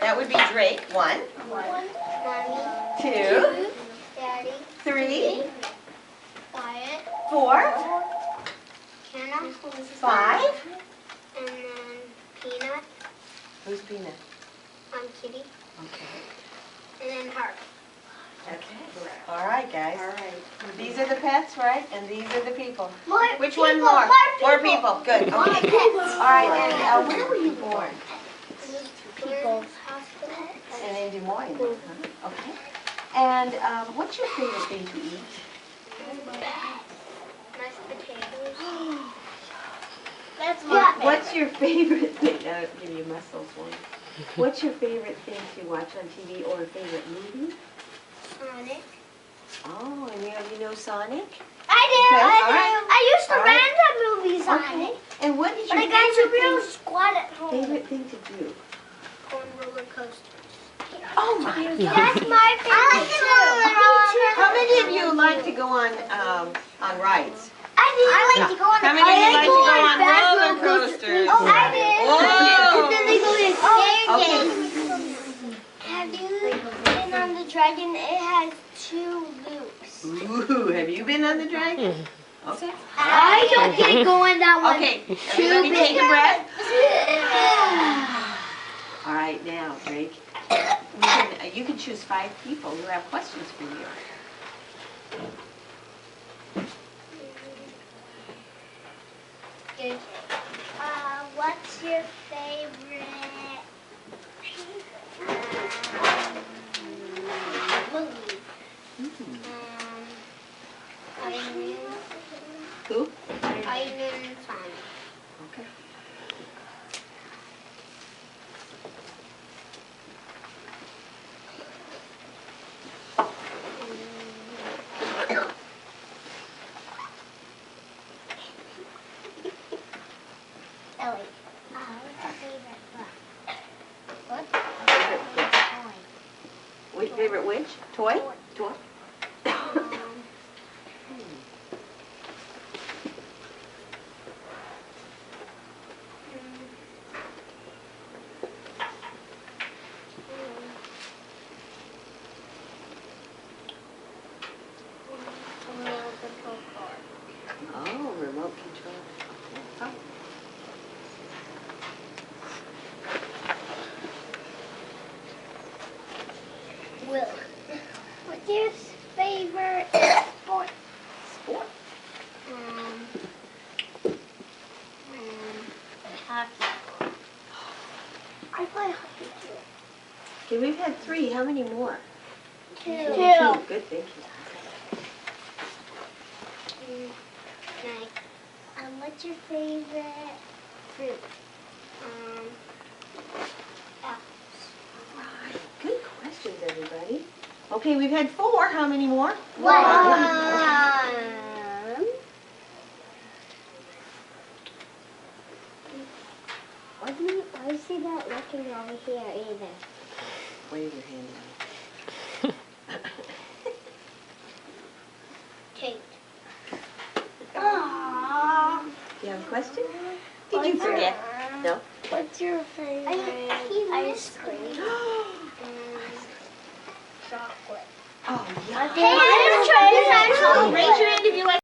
That would be Drake. 1, Mommy. 2, Daddy. 3, Wyatt. 4, Hannah. 5. And then Peanut. Who's Peanut? I'm Kitty. Okay. And then Harp. Okay. All right, guys. All right. These are the pets, right? And these are the people. More Which people, one more? More people. Good. Okay. All right. And where were you born? People's Hospital. And in Des Moines. Huh? Okay. And what's your favorite thing to eat? Mashed potatoes. That's What's your favorite thing? I'll give you muscles one. What's your favorite thing to watch on TV or a favorite movie? Sonic. Oh, and you know Sonic? I do. Okay, I all do. right. I used to All right. rent that movie Sonic. Okay. And what is But your I got a real favorite squad at home. favorite thing to do? Go on roller coasters. Oh my God! That's my favorite. I like to go on the roller coaster. How many of you like to go on rides? I like to go on How many of you like to go on roller coasters? Oh, I did. Whoa. And then they go to Okay. Have you been on the dragon? It has 2 loops. Ooh, have you been on the dragon? Okay. I don't get to go on that one. Okay, everybody take a breath. All right, now, Drake, you can choose 5 people who have questions for you. Good. What's your favorite movie? Iron Man. Who? Iron Man and Sonic. Okay. Ellie. What's your favorite book? What? Favorite which? Toy? Toy? Oh, remote control. Okay. Will. What's your favorite sport? Sport? Hockey. I play hockey too. Okay, we've had 3. How many more? 2. 2. Good, thank you. Nice. What's your favorite fruit? Apples. Good questions, everybody. Okay, we've had 4. How many more? 1. Why is he not looking over here either? Wave your hand out. Kate. You have a question? Did you forget? No? What's your favorite ice cream? Chocolate. Oh, yeah. Hey, I'm trying to Raise your hand if you like